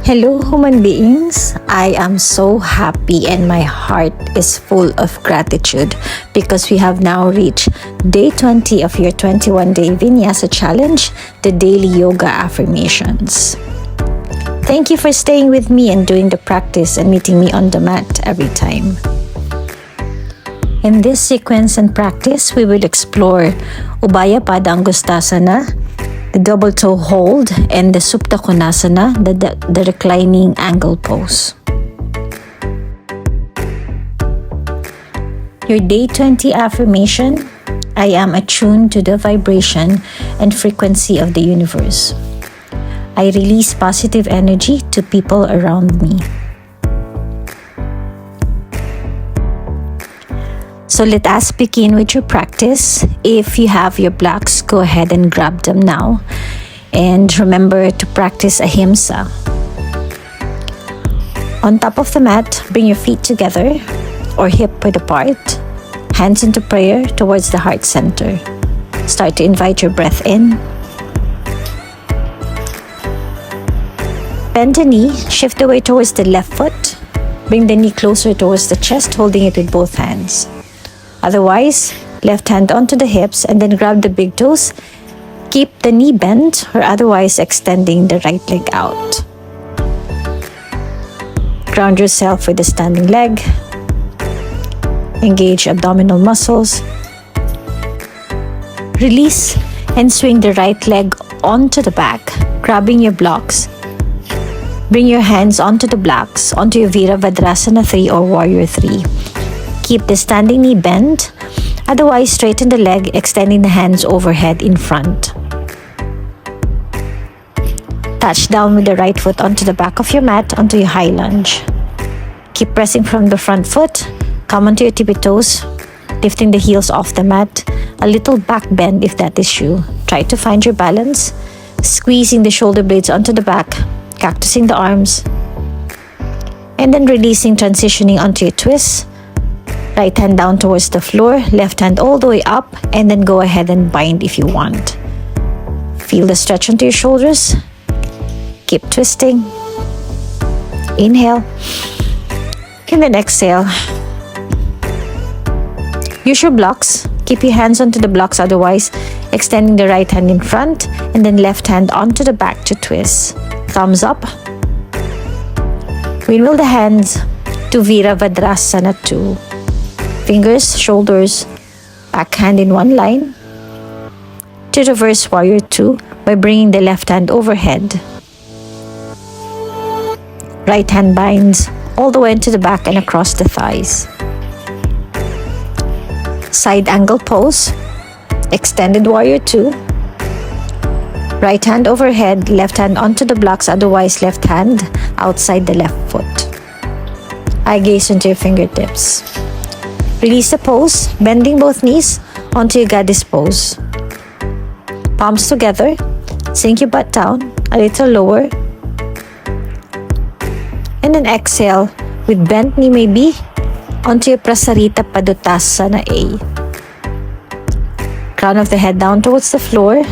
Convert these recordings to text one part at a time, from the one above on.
Hello, human beings. I am so happy and my heart is full of gratitude because we have now reached day 20 of your 21-day Vinyasa challenge, the daily yoga affirmations. Thank you for staying with me and doing the practice and meeting me on the mat every time. In this sequence and practice, we will explore Upavistha, the double toe hold, and the supta konasana, the reclining angle pose. Your day 20 affirmation: I am attuned to the vibration and frequency of the universe. I release positive energy to people around me. So let us begin with your practice. If you have your blocks, go ahead and grab them now. And remember to practice ahimsa. On top of the mat, bring your feet together or hip width apart. Hands into prayer towards the heart center. Start to invite your breath in. Bend the knee, shift the weight towards the left foot. Bring the knee closer towards the chest, holding it with both hands. Otherwise, left hand onto the hips and then grab the big toes. Keep the knee bent or otherwise extending the right leg out. Ground yourself with the standing leg. Engage abdominal muscles. Release and swing the right leg onto the back, grabbing your blocks. Bring your hands onto the blocks, onto your Virabhadrasana 3 or Warrior 3. Keep the standing knee bent, otherwise straighten the leg, extending the hands overhead in front. Touch down with the right foot onto the back of your mat, onto your high lunge. Keep pressing from the front foot, come onto your tippy toes, lifting the heels off the mat, a little back bend if that is you. Try to find your balance, squeezing the shoulder blades onto the back, cactusing the arms, and then releasing, transitioning onto your twist. Right hand down towards the floor, left hand all the way up, and then go ahead and bind if you want. Feel the stretch onto your shoulders. Keep twisting. Inhale. And then exhale. Use your blocks. Keep your hands onto the blocks, otherwise extending the right hand in front and then left hand onto the back to twist. Thumbs up. Windmill the hands to Virabhadrasana 2. Fingers, shoulders, back hand in one line. To reverse Warrior 2 by bringing the left hand overhead. Right hand binds all the way into the back and across the thighs. Side angle pose. Extended Warrior 2. Right hand overhead, left hand onto the blocks, otherwise left hand outside the left foot. Eye gaze into your fingertips. Release the pose, bending both knees onto your goddess pose. Palms together, sink your butt down a little lower. And then exhale with bent knee maybe onto your Prasarita Padottanasana A. Crown of the head down towards the floor.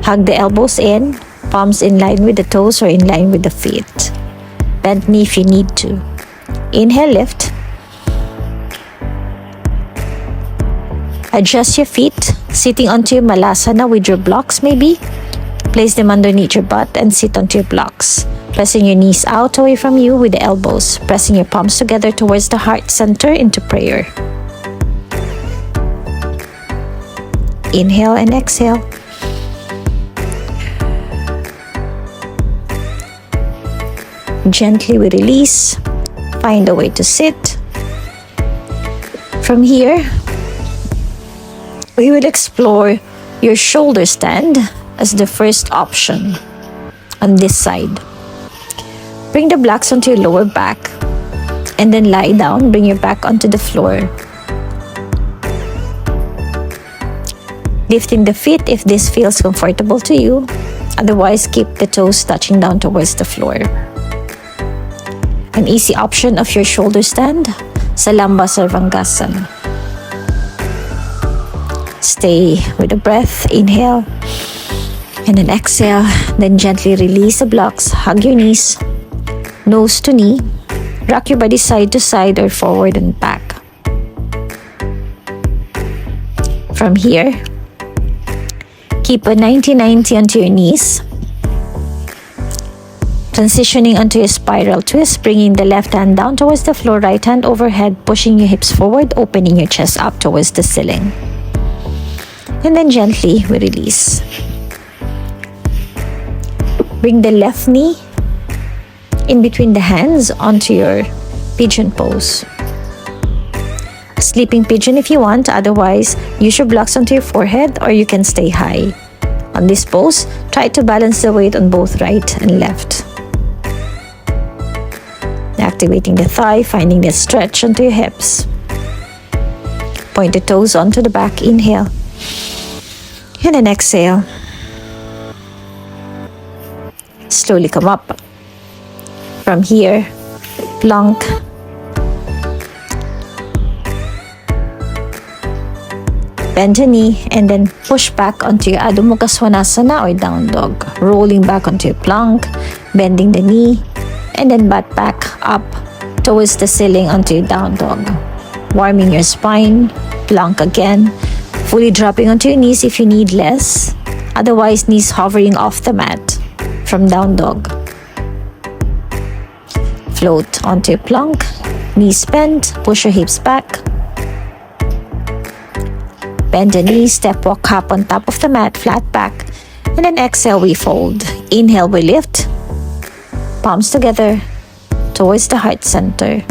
Hug the elbows in, palms in line with the toes or in line with the feet. Bend knee if you need to. Inhale, lift. Adjust your feet, sitting onto your Malasana with your blocks maybe. Place them underneath your butt and sit onto your blocks. Pressing your knees out away from you with the elbows. Pressing your palms together towards the heart center into prayer. Inhale and exhale. Gently we release. Find a way to sit. From here, we will explore your shoulder stand as the first option on this side. Bring the blocks onto your lower back and then lie down. Bring your back onto the floor. Lifting the feet if this feels comfortable to you. Otherwise, keep the toes touching down towards the floor. An easy option of your shoulder stand, Salamba Sarvangasana. Stay with the breath. Inhale and then exhale. Then gently release the blocks. Hug your knees. nose to knee. Rock your body side to side or forward and back. From here, keep a 90-90 onto your knees. Transitioning onto a spiral twist, bringing the left hand down towards the floor, right hand overhead, pushing your hips forward, opening your chest up towards the ceiling. And then gently we release. Bring the left knee in between the hands onto your pigeon pose. Sleeping pigeon if you want, otherwise use your blocks onto your forehead or you can stay high. On this pose, try to balance the weight on both right and left. Activating the thigh, finding the stretch onto your hips. Point the toes onto the back, inhale. And then exhale. Slowly come up. From here, plank. Bend the knee and then push back onto your Adho Mukha Svanasana or down dog. Rolling back onto your plank, bending the knee, and then butt back up towards the ceiling onto your down dog. Warming your spine, plank again, fully dropping onto your knees if you need less, otherwise knees hovering off the mat from down dog. Float onto your plank, knees bent, push your hips back. Bend the knees, step walk up on top of the mat, flat back, and then exhale, we fold. Inhale, we lift. Palms together towards the heart center.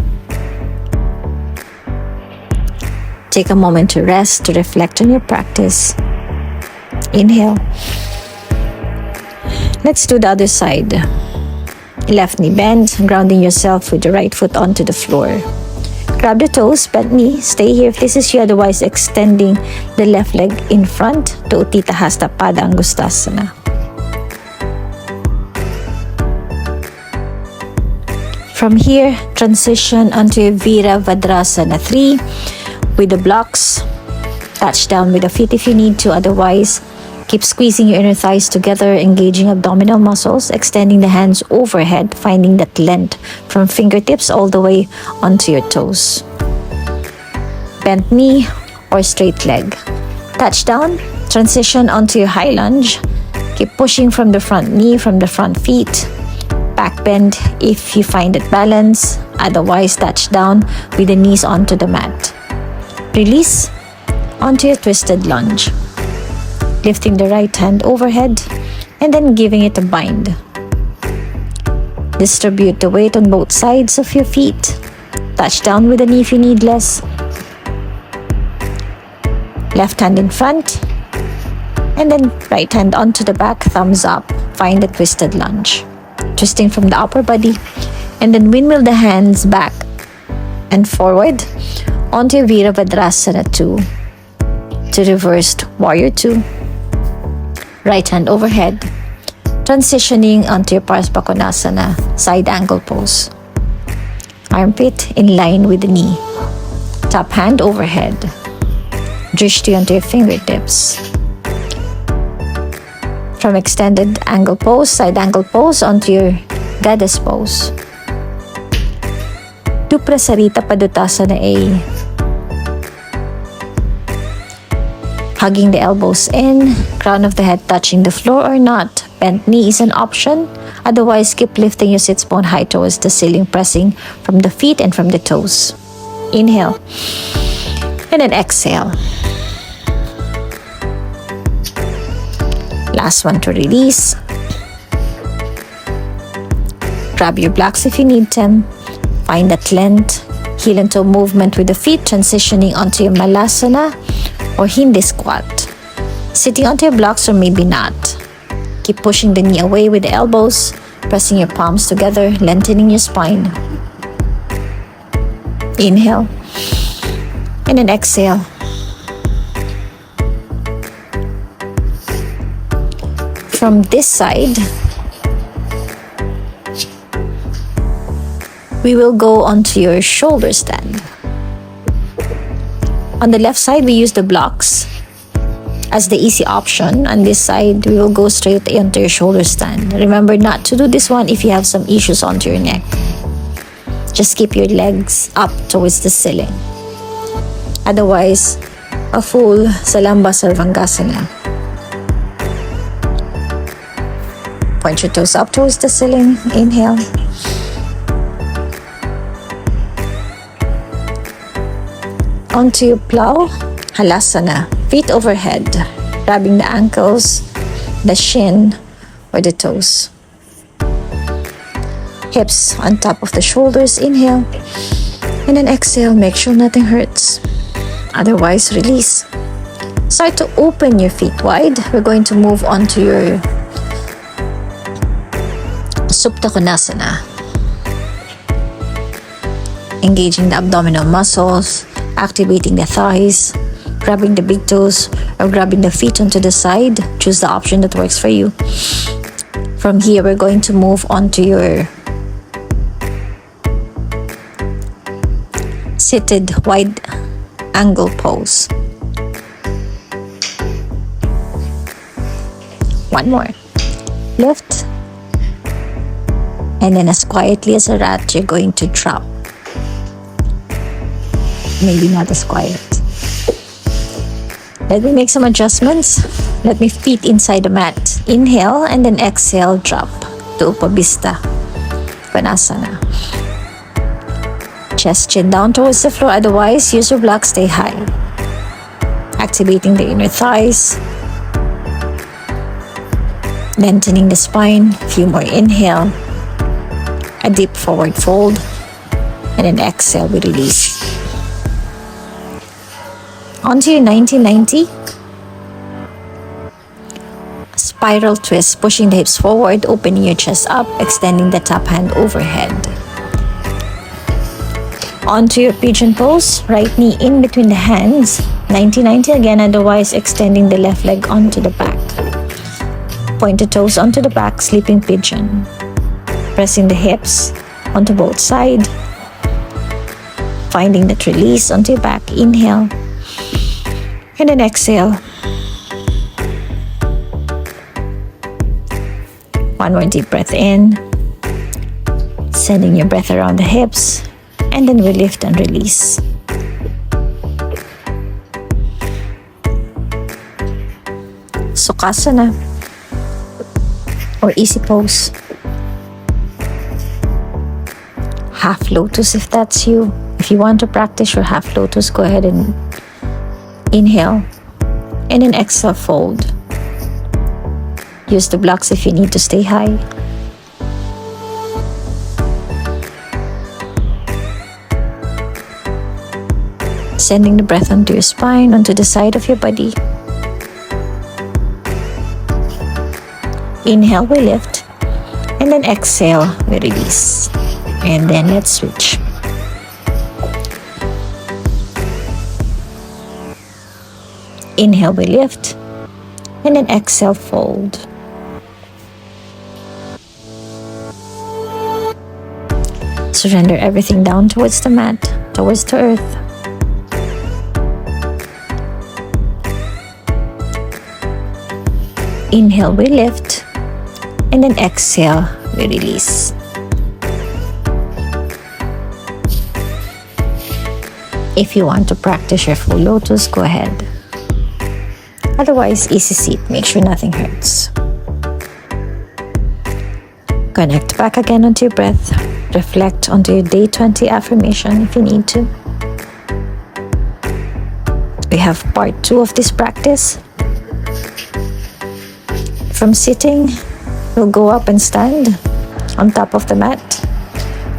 Take a moment to rest, to reflect on your practice. Inhale. Let's do the other side. Left knee bend, grounding yourself with the right foot onto the floor. Grab the toes, bent knee, stay here if this is you, otherwise extending the left leg in front to Utthita Hasta Pada Angustasana. From here, transition onto Virabhadrasana 3 with the blocks. Touch down with the feet if you need to, otherwise keep squeezing your inner thighs together, engaging abdominal muscles, extending the hands overhead, finding that length from fingertips all the way onto your toes. Bent knee or straight leg. Touch down, transition onto your high lunge. Keep pushing from the front knee, from the front feet. Back bend if you find it balance, otherwise touch down with the knees onto the mat. Release onto your twisted lunge. Lifting the right hand overhead and then giving it a bind. Distribute the weight on both sides of your feet. Touch down with the knee if you need less. Left hand in front and then right hand onto the back, thumbs up. Find the twisted lunge. Twisting from the upper body and then windmill the hands back and forward onto your Virabhadrasana 2 to reversed Warrior 2. Right hand overhead, transitioning onto your Parsva Konasana, side angle pose. Armpit in line with the knee. Top hand overhead. Drishti onto your fingertips. From extended angle pose, side angle pose onto your goddess pose. To Prasarita Padottanasana A. Hugging the elbows in, crown of the head touching the floor or not. Bent knee is an option. Otherwise, keep lifting your sits bone high towards the ceiling, pressing from the feet and from the toes. Inhale. And then exhale. Last one to release. Grab your blocks if you need them. Find that length. Heel and toe movement with the feet, transitioning onto your Malasana or Hindi squat. Sitting onto your blocks or maybe not. Keep pushing the knee away with the elbows, pressing your palms together, lengthening your spine. Inhale. And then exhale. From this side, we will go onto your shoulder stand. On the left side, we use the blocks. As the easy option, on this side, we will go straight into your shoulder stand. Remember not to do this one if you have some issues onto your neck. Just keep your legs up towards the ceiling. Otherwise, a full Salamba Sarvangasana. Point your toes up towards the ceiling. Inhale. Onto your plow, Halasana. Feet overhead, grabbing the ankles, the shin, or the toes. Hips on top of the shoulders. Inhale. And then exhale. Make sure nothing hurts. Otherwise, release. Start to open your feet wide. We're going to move on to your supta konasana. Engaging the abdominal muscles, activating the thighs, grabbing the big toes, or grabbing the feet onto the side. Choose the option that works for you. From here, we're going to move on to your seated wide angle pose. One more. Lift. And then as quietly as a rat, you're going to drop. Maybe not as quiet. Let me make some adjustments. Let me feet inside the mat. Inhale and then exhale, drop to Upavistha, konasana. Chest chin down towards the floor, otherwise use your block, stay high. Activating the inner thighs. Lengthening the spine, few more inhale. A deep forward fold. And then exhale, we release. Onto your 90-90. Spiral twist, pushing the hips forward, opening your chest up, extending the top hand overhead. Onto your pigeon pose, right knee in between the hands, 90-90 again, otherwise extending the left leg onto the back. Point the toes onto the back, sleeping pigeon. Pressing the hips onto both sides. Finding that release onto your back, inhale. And then exhale. One more deep breath in. Sending your breath around the hips. And then we lift and release. Sukhasana or easy pose. Half lotus if that's you. If you want to practice your half lotus, go ahead and inhale and then exhale, fold. Use the blocks if you need to stay high. Sending the breath onto your spine, onto the side of your body. Inhale, we lift. And then exhale, we release. And then let's switch. Inhale, we lift. And then exhale, fold. Surrender everything down towards the mat, towards the earth. Inhale, we lift. And then exhale, we release. If you want to practice your full lotus, go ahead. Otherwise, easy seat. Make sure nothing hurts. Connect back again onto your breath. Reflect onto your day 20 affirmation if you need to. We have part 2 of this practice. From sitting, we'll go up and stand on top of the mat.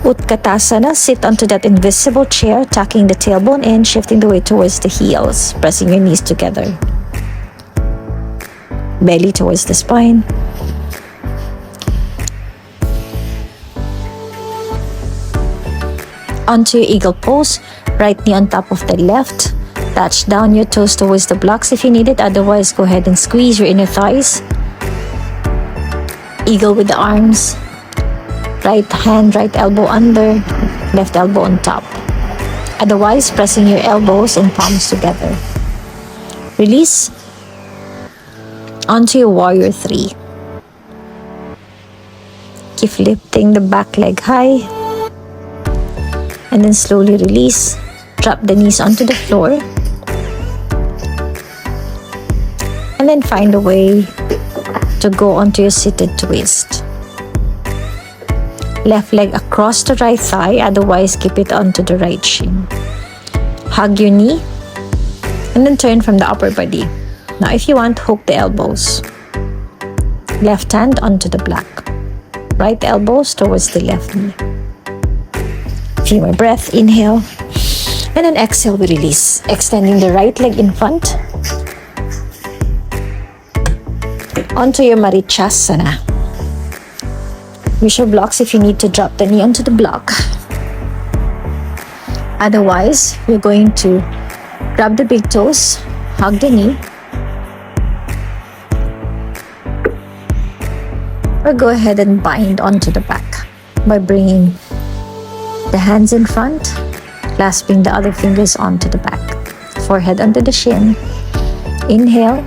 Utkatasana, sit onto that invisible chair, tucking the tailbone in, shifting the weight towards the heels, pressing your knees together. Belly towards the spine. Onto your eagle pose, right knee on top of the left. Touch down your toes towards the blocks if you need it, otherwise go ahead and squeeze your inner thighs. Eagle with the arms. Right hand, right elbow under, left elbow on top. Otherwise, pressing your elbows and palms together. Release. onto your warrior 3. Keep lifting the back leg high. And then slowly release. Drop the knees onto the floor. And then find a way to go onto your seated twist. Left leg across the right thigh, otherwise keep it onto the right shin. Hug your knee and then turn from the upper body. Now if you want, hook the elbows. Left hand onto the black. Right elbows towards the left knee. Few more breath, inhale. And then exhale, we release. Extending the right leg in front. Onto your Marichasana. Use your blocks if you need to drop the knee onto the block. Otherwise, you're going to grab the big toes, hug the knee, or go ahead and bind onto the back by bringing the hands in front, clasping the other fingers onto the back. Forehead onto the shin. Inhale.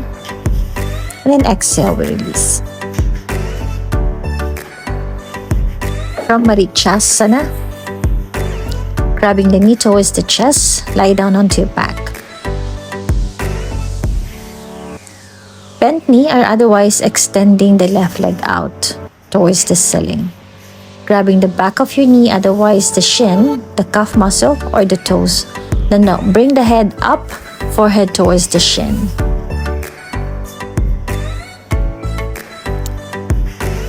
And then exhale, we release. From Marichasana, grabbing the knee towards the chest, lie down onto your back. Bent knee, or otherwise extending the left leg out towards the ceiling. Grabbing the back of your knee, otherwise the shin, the calf muscle, or the toes. Then now, bring the head up, forehead towards the shin.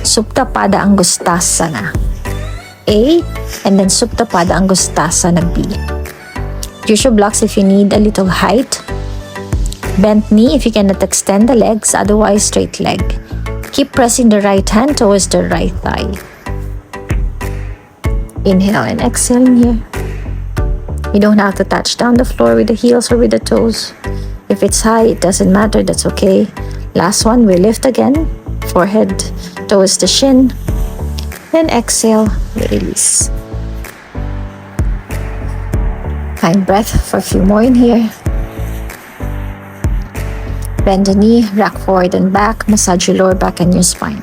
Supta Pada Angustasana A, and then Supta Pada Angustasana B. Use your blocks if you need a little height. Bent knee if you cannot extend the legs, otherwise straight leg. Keep pressing the right hand towards the right thigh. Inhale and exhale in here. You don't have to touch down the floor with the heels or with the toes. If it's high, it doesn't matter, that's okay. Last one, we lift again. Forehead towards the shin. Then exhale, we release. Find breath for a few more in here. Bend the knee, rock forward and back, massage your lower back and your spine.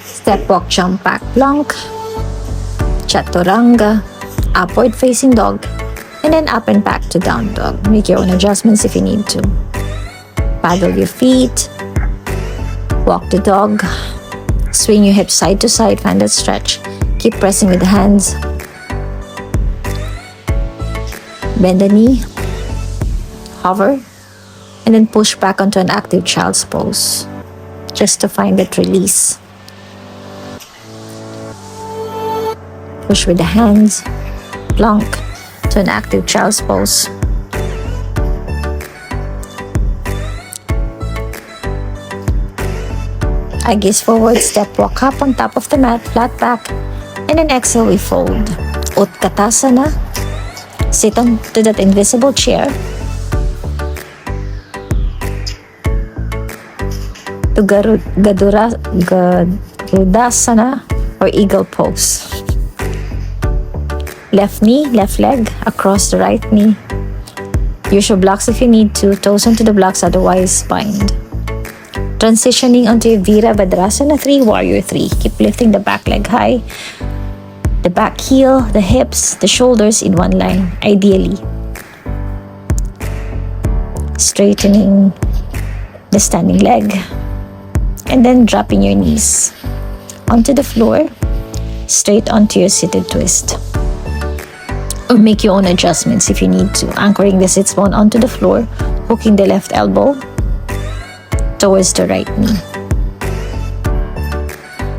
Step, walk, jump, back, plank, chaturanga, upward facing dog, and then up and back to down dog. Make your own adjustments if you need to. Paddle your feet, walk the dog, swing your hips side to side, find that stretch. Keep pressing with the hands. Bend the knee, hover, and then push back onto an active child's pose, just to find that release. Push with the hands, plank to an active child's pose. I gaze forward, step, walk up on top of the mat, flat back, and then exhale, we fold. Utkatasana, sit onto that invisible chair. To Garudasana, or eagle pose. Left knee, left leg, across the right knee. Use your blocks if you need to, toes onto the blocks, otherwise bind. Transitioning onto your Virabhadrasana 3, Warrior 3. Keep lifting the back leg high. The back heel, the hips, the shoulders in one line, ideally. Straightening the standing leg. And then dropping your knees onto the floor, straight onto your seated twist. Or make your own adjustments if you need to. Anchoring the sits bone onto the floor, hooking the left elbow towards the right knee.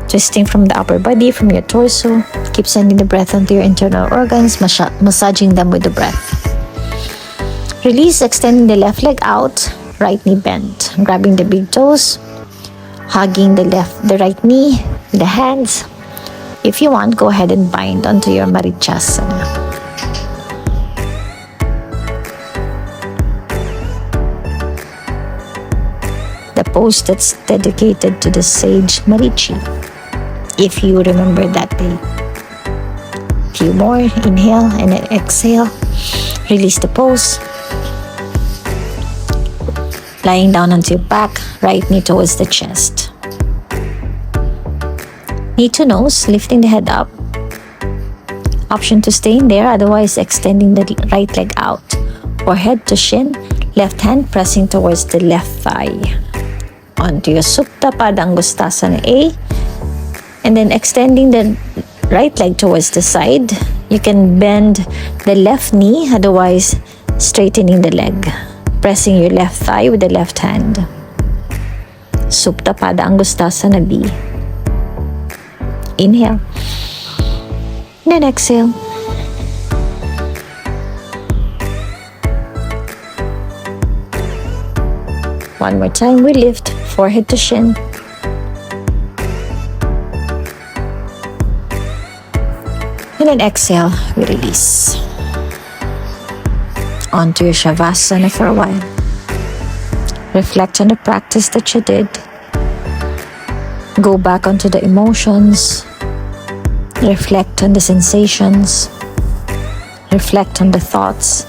Twisting from the upper body, from your torso. Keep sending the breath onto your internal organs, massaging them with the breath. Release, extending the left leg out, right knee bent. Grabbing the big toes, hugging the right knee with the hands. If you want, go ahead and bind onto your Marichasana. The pose that's dedicated to the sage Marichi, if you remember that day. Few more, inhale and exhale. Release the pose. Lying down onto your back, right knee towards the chest. Knee to nose, lifting the head up. Option to stay in there, otherwise extending the right leg out. Forehead to shin, left hand pressing towards the left thigh. Onto your supta, padangustasana A. And then extending the right leg towards the side. You can bend the left knee, otherwise straightening the leg. Pressing your left thigh with the left hand. Supta, padangustasana B. Inhale. Then exhale. One more time, we lift, forehead to shin. And then exhale, we release. Onto your shavasana for a while. Reflect on the practice that you did. Go back onto the emotions. Reflect on the sensations. Reflect on the thoughts.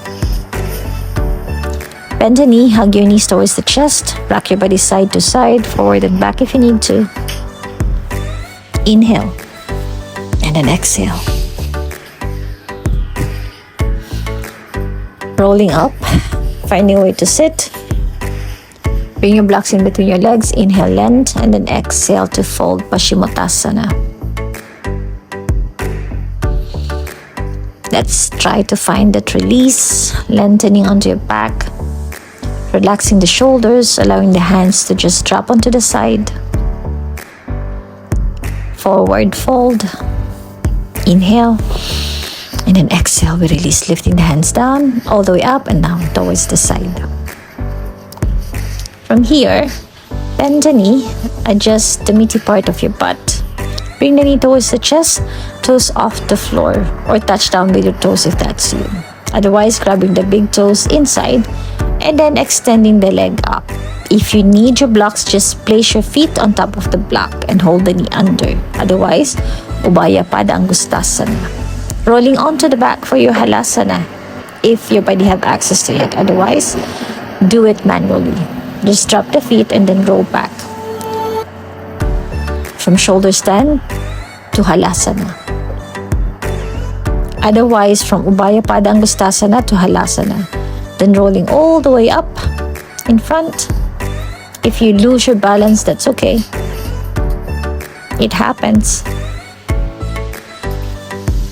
Bend the knee, hug your knees towards the chest. Rock your body side to side, forward and back if you need to. Inhale. And then exhale. Rolling up, finding a way to sit. Bring your blocks in between your legs. Inhale, length, and then exhale to fold, Paschimottanasana. Let's try to find that release, lengthening onto your back, relaxing the shoulders, allowing the hands to just drop onto the side. Forward fold. Inhale. And then exhale, we release, lifting the hands down, all the way up and down towards the side. From here, bend the knee, adjust the meaty part of your butt. Bring the knee towards the chest, toes off the floor, or touch down with your toes if that's you. Otherwise, grabbing the big toes inside, and then extending the leg up. If you need your blocks, just place your feet on top of the block and hold the knee under. Otherwise, Ubaya Padangustasana. Rolling onto the back for your halasana, if your body have access to it. Otherwise, do it manually. Just drop the feet and then roll back. From shoulder stand to halasana. Otherwise, from Ubaya Padangustasana to halasana. Then rolling all the way up in front. If you lose your balance, that's okay. It happens.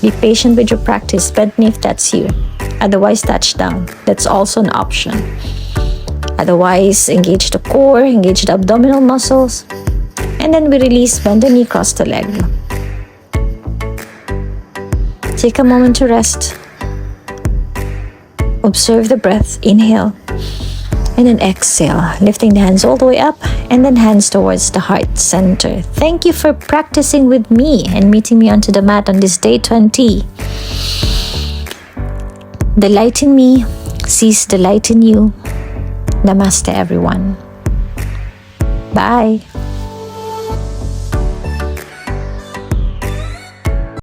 Be patient with your practice. Bend knee if that's you. Otherwise, touch down. That's also an option. Otherwise, engage the core, engage the abdominal muscles. And then we release, bend the knee, cross the leg. Take a moment to rest. Observe the breath. Inhale. And then exhale, lifting the hands all the way up and then hands towards the heart center. Thank you for practicing with me and meeting me onto the mat on this day 20. The light in me sees the light in you. Namaste, everyone. Bye.